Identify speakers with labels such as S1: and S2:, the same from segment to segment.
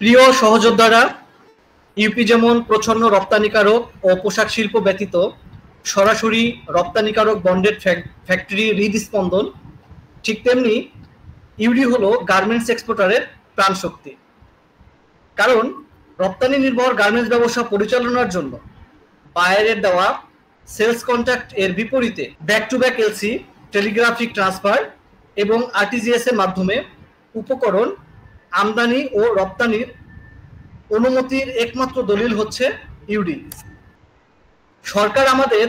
S1: প্রিয় সহযোদ্ধারা, ইউপি যেমন প্রচ্ছন্ন রপ্তানিকারক ও পোশাক শিল্প ব্যতীত সরাসরি রপ্তানিকারক বন্ডেড ফ্যাক্টরি হৃদস্পন্দন, ঠিক তেমনি ইউডি হলো গার্মেন্টস এক্সপোর্টারের প্রাণশক্তি। কারণ রপ্তানি নির্ভর গার্মেন্টস ব্যবসা পরিচালনার জন্য বায়ারের দেওয়া সেলস কন্ট্রাক্ট এর বিপরীতে back to back LC, telegraphic transfer এবং আরটিজিএস এর মাধ্যমে উপকরণ আমদানি ও রপ্তানির অনুমতির একমাত্র দলিল হচ্ছে ইউডি। সরকার আমাদের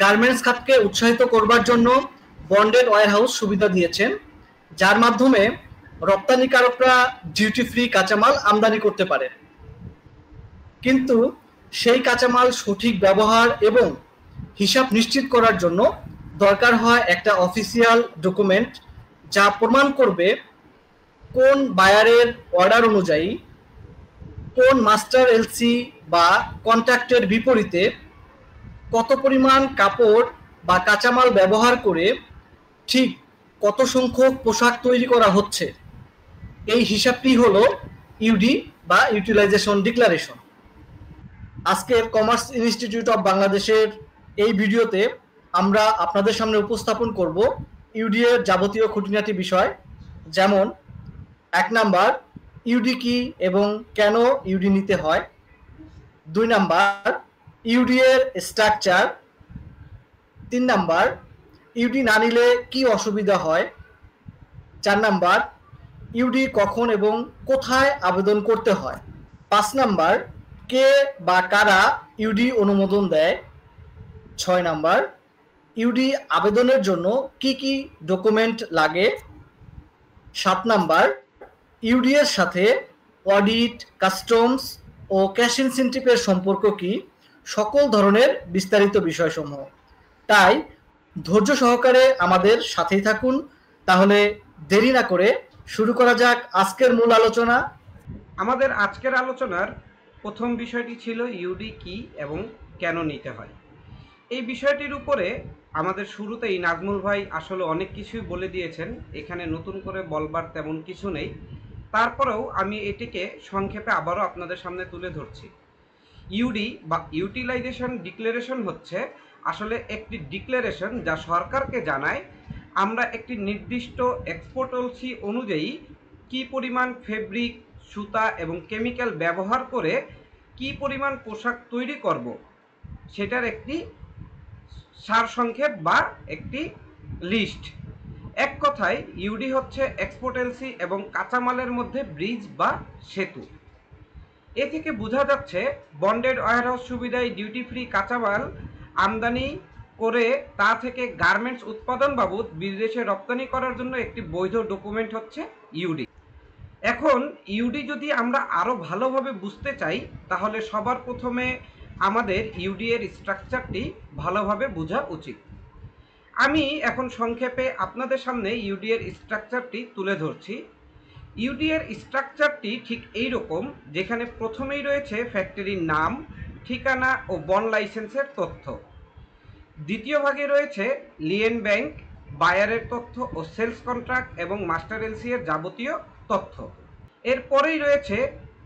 S1: গার্মেন্টস খাতকে উৎসাহিত করবার জন্য বন্ডেড ওয়্যারহাউস সুবিধা দিয়েছেন, যার মাধ্যমে রপ্তানিকারকরা ডিউটি ফ্রি কাঁচামাল আমদানি করতে পারে। কিন্তু সেই কাঁচামাল সঠিক ব্যবহার এবং হিসাব নিশ্চিত করার জন্য দরকার হয় একটা অফিসিয়াল ডকুমেন্ট, যা প্রমাণ করবে কোন বায়ারের অর্ডার অনুযায়ী কোন মাস্টার এলসি বা কন্ট্রাক্টের বিপরীতে কত পরিমাণ কাপড় বা কাঁচামাল ব্যবহার করে ঠিক কত সংখ্যক পোশাক তৈরি করা হচ্ছে। এই হিসাবটি হলো ইউডি বা ইউটিলাইজেশন ডিক্লারেশন। আজকের কমার্স ইনস্টিটিউট অফ বাংলাদেশের এই ভিডিওতে আমরা আপনাদের সামনে উপস্থাপন করব ইউডি এর যাবতীয় খুঁটিনাটি বিষয়, যেমন 1 নাম্বার ইউডি কি এবং কেন ইউডি নিতে হয়, 2 নাম্বার ইউডি এর স্ট্রাকচার, 3 নাম্বার ইউডি না নিলে কি অসুবিধা হয়, 4 নাম্বার ইউডি কখন এবং কোথায় আবেদন করতে হয়, 5 নাম্বার কে বা কারা ইউডি অনুমোদন দেয়, 6 নাম্বার ইউডি আবেদনের জন্য কি কি ডকুমেন্ট লাগে, 7 নাম্বার ইউডি এর সাথে অডিট, কাস্টমস ও ক্যাশ ইনসেন্টিভের সম্পর্ক কি, সকল ধরনের বিস্তারিত বিষয়সমূহ। তাই ধৈর্য সহকারে আমাদের সাথেই থাকুন। তাহলে দেরি না করে শুরু করা যাক আজকের মূল আলোচনা।
S2: আমাদের আজকের আলোচনার প্রথম বিষয়টি ছিল ইউডি কি এবং কেন নিতে হয়। এই বিষয়টির উপরে আমাদের শুরুতেই নাজমুল ভাই আসলে অনেক কিছুই বলে দিয়েছেন, এখানে নতুন করে বলবার তেমন কিছু নেই। তারপরেও আমি এটিকে সংক্ষেপে আবারও আপনাদের সামনে তুলে ধরছি। ইউডি বা ইউটিলাইজেশন ডিক্লারেশন হচ্ছে আসলে একটি ডিক্লারেশন যা সরকারকে জানায় আমরা একটি নির্দিষ্ট এক্সপোর্ট পলিসি অনুযায়ী কি পরিমাণ ফেব্রিক, সুতা এবং কেমিক্যাল ব্যবহার করে কি পরিমাণ পোশাক তৈরি করব, সেটার একটি সারসংক্ষেপ বা একটি লিস্ট। এক কথায় ইউডি হচ্ছে এক্সপোর্ট এলসি এবং কাঁচামালের মধ্যে ব্রিজ বা সেতু। এ থেকে বোঝা যাচ্ছে বন্ডেড ওয়্যারহাউস সুবিধায় ডিউটি ফ্রি কাঁচামাল আমদানি করে তা থেকে গার্মেন্টস উৎপাদন বাবদ বিদেশে রপ্তানি করার জন্য একটি বৈধ ডকুমেন্ট হচ্ছে ইউডি। এখন ইউডি যদি আমরা আরও ভালোভাবে বুঝতে চাই, তাহলে সবার প্রথমে আমাদের ইউডি এর স্ট্রাকচারটি ভালোভাবে বোঝা উচিত। আমি এখন সংক্ষেপে আপনাদের সামনে ইউডি এর স্ট্রাকচারটি তুলে ধরছি। ইউডি এর স্ট্রাকচারটি ঠিক এই রকম, যেখানে প্রথমেই রয়েছে ফ্যাক্টরির নাম, ঠিকানা ও বন্ড লাইসেন্সের তথ্য। দ্বিতীয় ভাগে রয়েছে লিয়েন ব্যাংক, বায়ারের তথ্য ও সেলস কন্ট্রাক্ট এবং মাস্টার এলসি এর যাবতীয় তথ্য। এরপরেই রয়েছে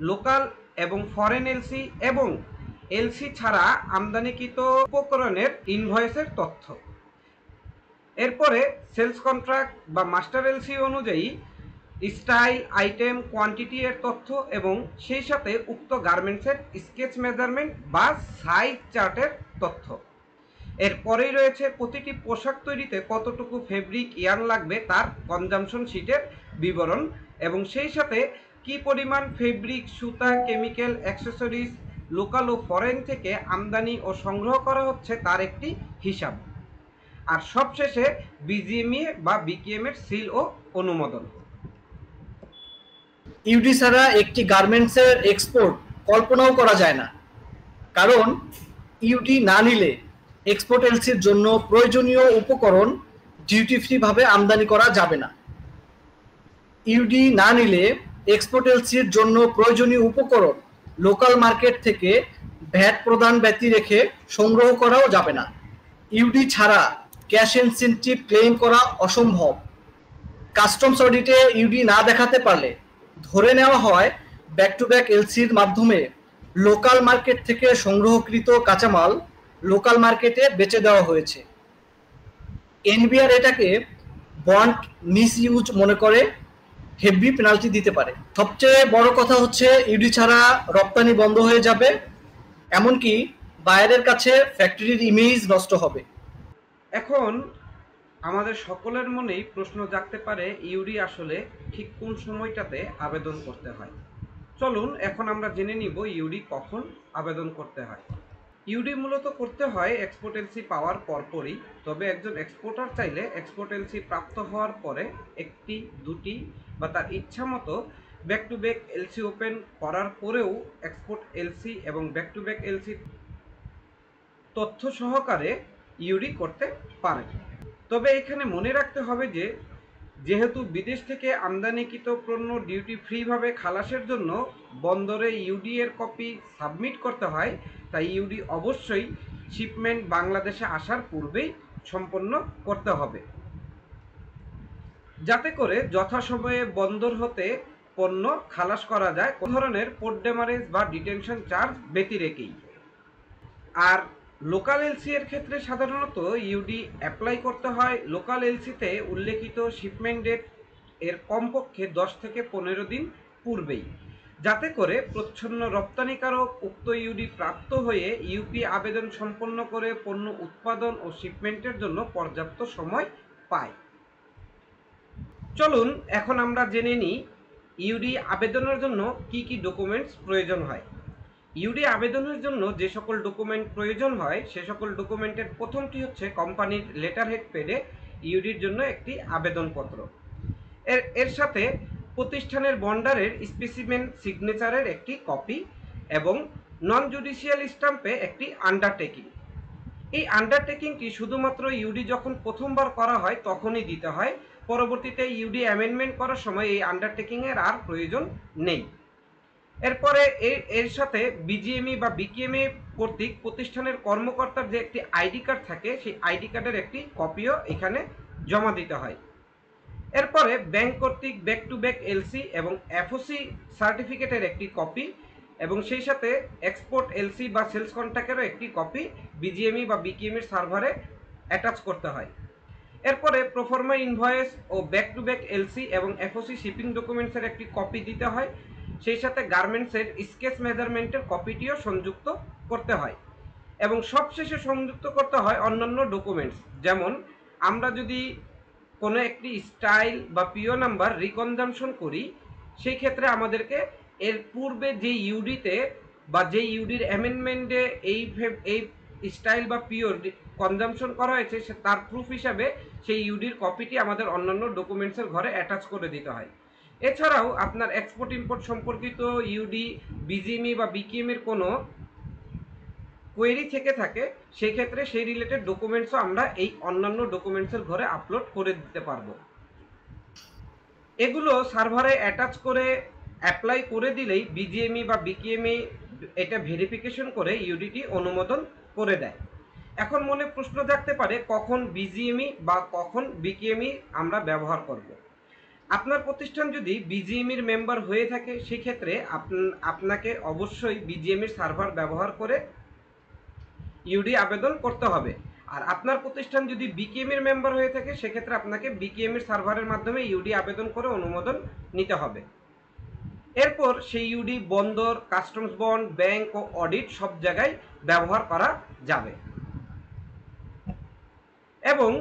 S2: লোকাল এবং ফরেন এলসি এবং এলসি ছাড়া আমদানিকৃত উপকরণের ইনভয়েসের তথ্য। এরপরে সেলস কন্ট্রাক্ট বা মাস্টার এলসি অনুযায়ী স্টাইল, আইটেম, কোয়ান্টিটি এর তথ্য এবং সেই সাথে উক্ত গার্মেন্টসের স্কেচ মেজারমেন্ট বা সাইজ চার্টের তথ্য। এরপরেই রয়েছে প্রতিটি পোশাক তৈরিতে কতটুকু ফেব্রিক ইয়ার্ন লাগবে তার কনজামশন শিটের বিবরণ এবং সেই সাথে কি পরিমাণ ফেব্রিক, সুতা, কেমিক্যাল, অ্যাক্সেসরিজ লোকাল ও ফরেন থেকে আমদানি ও সংগ্রহ করা হচ্ছে তার একটি হিসাব। আর সবশেষে বিজিএমই বা বিকেএম এর সিল ও অনুমোদন।
S1: ইউডি ছাড়া একটি গার্মেন্টসের এক্সপোর্ট কল্পনাও করা যায় না, কারণ ইউডি না নিলে এক্সপোর্ট এলসির জন্য প্রয়োজনীয় উপকরণ ডিউটি ফ্রি ভাবে আমদানি করা যাবে না। ইউডি না নিলে এক্সপোর্ট এলসির জন্য প্রয়োজনীয় উপকরণ লোকাল মার্কেট থেকে ভ্যাট প্রদান ব্যতি রেখে সংগ্রহ করাও যাবে না। ইউডি ছাড়া ক্যাশ ইনসেন্টিভ ক্লেম করা অসম্ভব। কাস্টমস অডিটে ইউডি না দেখাতে পারলে ধরে নেওয়া হয় ব্যাক টু ব্যাক এলসির মাধ্যমে লোকাল মার্কেট থেকে সংগ্রহকৃত কাঁচামাল লোকাল মার্কেটে বেচে দেওয়া হয়েছে। এনবিআর এটাকে বন্ড মিস ইউজ মনে করে হেভি পেনাল্টি দিতে পারে। সবচেয়ে বড় কথা হচ্ছে ইউডি ছাড়া রপ্তানি বন্ধ হয়ে যাবে, এমনকি বায়ারের কাছে ফ্যাক্টরির ইমেজ নষ্ট হবে।
S2: এখন আমাদের সকলের মনেই প্রশ্ন জাগতে পারে, ইউডি আসলে ঠিক কোন সময়টাতে আবেদন করতে হয়। চলুন এখন আমরা জেনে নিব ইউডি কখন আবেদন করতে হয়। ইউডি মূলত করতে হয় এক্সপোর্ট এলসি পাওয়ার পরপরই, তবে একজন এক্সপোর্টার চাইলে এক্সপোর্ট এলসি প্রাপ্ত হওয়ার পরে একটি, দুটি বা তার ইচ্ছা মতো back to back LC open করার পরেও এক্সপোর্ট এলসি এবং ব্যাক টু ব্যাক এলসি তথ্য সহকারে ইউডি করতে পারে। তবে এখানে মনে রাখতে হবে যে যেহেতু বিদেশ থেকে আমদানিকৃত পণ্য ডিউটি ফ্রিভাবে খালাসের জন্য বন্দরে ইউডি এর কপি সাবমিট করতে হয়, তাই ইউডি অবশ্যই শিপমেন্ট বাংলাদেশে আসার পূর্বেই সম্পন্ন করতে হবে, যাতে করে যথাসময়ে বন্দর হতে পণ্য খালাস করা যায় কোন ধরনের পোর্ট ডেমারেজ বা ডিটেনশন চার্জ ব্যতি রেখেই। আর লোকাল এলসি এর ক্ষেত্রে সাধারণত ইউডি অ্যাপ্লাই করতে হয় লোকাল এলসিতে উল্লেখিত শিপমেন্ট ডেট এর কমপক্ষে 10 থেকে 15 দিন পূর্বেই, যাতে করে প্রচ্ছন্ন রপ্তানিকারক উক্ত ইউডি প্রাপ্ত হয়ে ইউপি আবেদন সম্পন্ন করে পণ্য উৎপাদন ও শিপমেন্টের জন্য পর্যাপ্ত সময় পায়। চলুন এখন আমরা জেনে নিই ইউডি আবেদনের জন্য কি কি ডকুমেন্টস প্রয়োজন হয়। ইউডি আবেদনের জন্য যে সকল ডকুমেন্ট প্রয়োজন হয় সে সকল ডকুমেন্টের প্রথমটি হচ্ছে কোম্পানির লেটার হেড পেডে ইউডির জন্য একটি আবেদনপত্র। এর সাথে প্রতিষ্ঠানের বন্ডারের স্পেসিমেন সিগনেচারের একটি কপি এবং নন জুডিশিয়াল স্ট্যাম্পে একটি আন্ডারটেকিং। এই আন্ডারটেকিংটি শুধুমাত্র ইউডি যখন প্রথমবার করা হয় তখনই দিতে হয়, পরবর্তীতে ইউডি অ্যামেন্ডমেন্ট করার সময় এই আন্ডারটেকিংয়ের আর প্রয়োজন নেই। এরপরে এর সাথে বিজিএমই বা বিকেএমএ কর্তৃক প্রতিষ্ঠানের কর্মকর্তার যে একটি আইডি কার্ড থাকে সেই আইডি কার্ডের একটি কপিও এখানে জমা দিতে হয়। এরপরে ব্যাংক কর্তৃক ব্যাক টু ব্যাক এলসি এবং এফওসি সার্টিফিকেটের একটি কপি এবং সেই সাথে এক্সপোর্ট এলসি বা সেলস কন্ট্রাক্টেরও একটি কপি বিজিএমই বা বিকেএমএর সার্ভারে অ্যাটাচ করতে হয়। এরপরে প্রোফর্মা ইনভয়েস ও ব্যাক টু ব্যাক এলসি এবং এফওসি শিপিং ডকুমেন্টসের একটি কপি দিতে হয়, সেই সাথে গার্মেন্টসের স্কেচ মেজারমেন্টের কপিটিও সংযুক্ত করতে হয় এবং সবশেষে সংযুক্ত করতে হয় অন্যান্য ডকুমেন্টস। যেমন আমরা যদি কোনো একটি স্টাইল বা পিও নাম্বার রিকনজামশন করি, সেই ক্ষেত্রে আমাদেরকে এর পূর্বে যে ইউডিতে বা যে ইউডির অ্যামেন্ডমেন্টে এই স্টাইল বা পিও কনজামশন করা হয়েছে তার প্রুফ হিসাবে সেই ইউডির কপিটি আমাদের অন্যান্য ডকুমেন্টসের ঘরে অ্যাটাচ করে দিতে হয়। এছাড়াও আপনার এক্সপোর্ট ইম্পোর্ট সম্পর্কিত ইউডি, বিজিএমই বা বিকেএমের কোনো কোয়েরি থেকে থাকে, সেই ক্ষেত্রে সেই রিলেটেড ডকুমেন্টসও আমরা এই অন্যান্য ডকুমেন্টসের ঘরে আপলোড করে দিতে পারবো। এগুলো সার্ভারে অ্যাটাচ করে অ্যাপ্লাই করে দিলেই বিজিএমই বা বিকেএমই এটা ভেরিফিকেশন করে ইউডিটি অনুমোদন করে দেয়। এখন মনে প্রশ্ন জাগতে পারে কখন বিজিএমই বা কখন বিকেএমই আমরা ব্যবহার করব। আপনার প্রতিষ্ঠান যদি বিজিএমইর মেম্বার হয়ে থাকে সেক্ষেত্রে আপনাকে অবশ্যই বিজিএমইর সার্ভার ব্যবহার করে ইউডি আবেদন করতে হবে। আর আপনার প্রতিষ্ঠান যদি বিকেএমইর মেম্বার হয়ে থাকে সেক্ষেত্রে আপনাকে বিকেএমইর সার্ভারের মাধ্যমে ইউডি আবেদন করে অনুমোদন নিতে হবে। এরপর সেই ইউডি বন্দর, কাস্টমস বন্ড, ব্যাংক ও অডিট সব জায়গায় ব্যবহার করা যাবে। এবং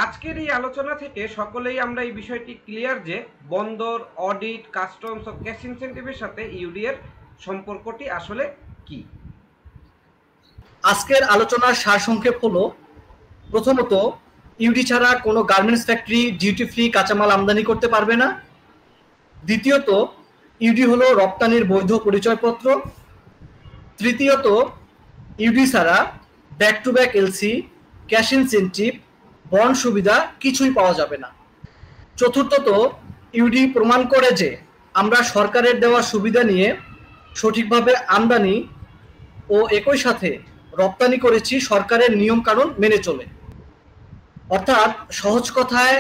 S2: আজকের এই আলোচনা থেকে সকলেই আমরা এই বিষয়টি ক্লিয়ার যে বন্দর, অডিট, কাস্টমস ও ক্যাশ ইনসেন্টিভের সাথে ইউডি এর সম্পর্কটি আসলে কি।
S1: আজকের আলোচনার সারসংক্ষেপ হলো, প্রথমত ইউডি ছাড়া কোনো গার্মেন্টস ফ্যাক্টরি ডিউটি ফ্রি কাঁচামাল আমদানি করতে পারবে না। দ্বিতীয়ত ইউডি হলো রপ্তানির বৈধ পরিচয়পত্র। তৃতীয়ত ইউডি ছাড়া back to back LC, cash incentive, bond সুবিধা কিছুই পাওয়া যাবে না। চতুর্থত ইউডি প্রমাণ করে যে আমরা সরকারের দেওয়া সুবিধা নিয়ে সঠিকভাবে আমদানি ও একই সাথে রপ্তানি করেছি সরকারের নিয়ম কানুন মেনে চলে। অর্থাৎ সহজ কথায়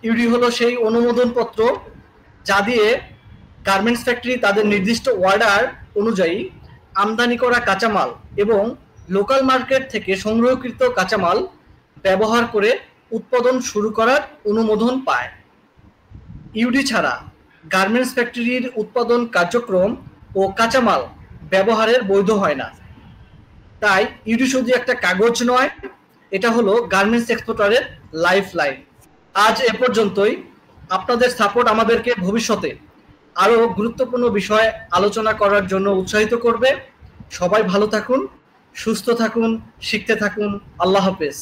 S1: ইউডি হলো সেই অনুমোদন পত্র যা দিয়ে গার্মেন্টস ফ্যাক্টরি তাদের নির্দিষ্ট অর্ডার অনুযায়ী আমদানি করা কাঁচামাল এবং লোকাল মার্কেট থেকে সংগ্রহকৃত কাঁচামাল ব্যবহার করে উৎপাদন শুরু করার অনুমোদন পায়। ইউডি ছাড়া গার্মেন্টস ফ্যাক্টরির উৎপাদন কার্যক্রম ও কাঁচামাল ব্যবহারের বৈধ হয় না। তাই ইউডি শুধু একটা কাগজ নয়, এটা হলো গার্মেন্টস এক্সপোর্টারের লাইফ লাইন। আজ এ পর্যন্তই। আপনাদের সাপোর্ট আমাদেরকে ভবিষ্যতে আরো গুরুত্বপূর্ণ বিষয় আলোচনা করার জন্য উৎসাহিত করবে। সবাই ভালো থাকুন, সুস্থ থাকুন, শিখতে থাকুন। আল্লাহ হাফেজ।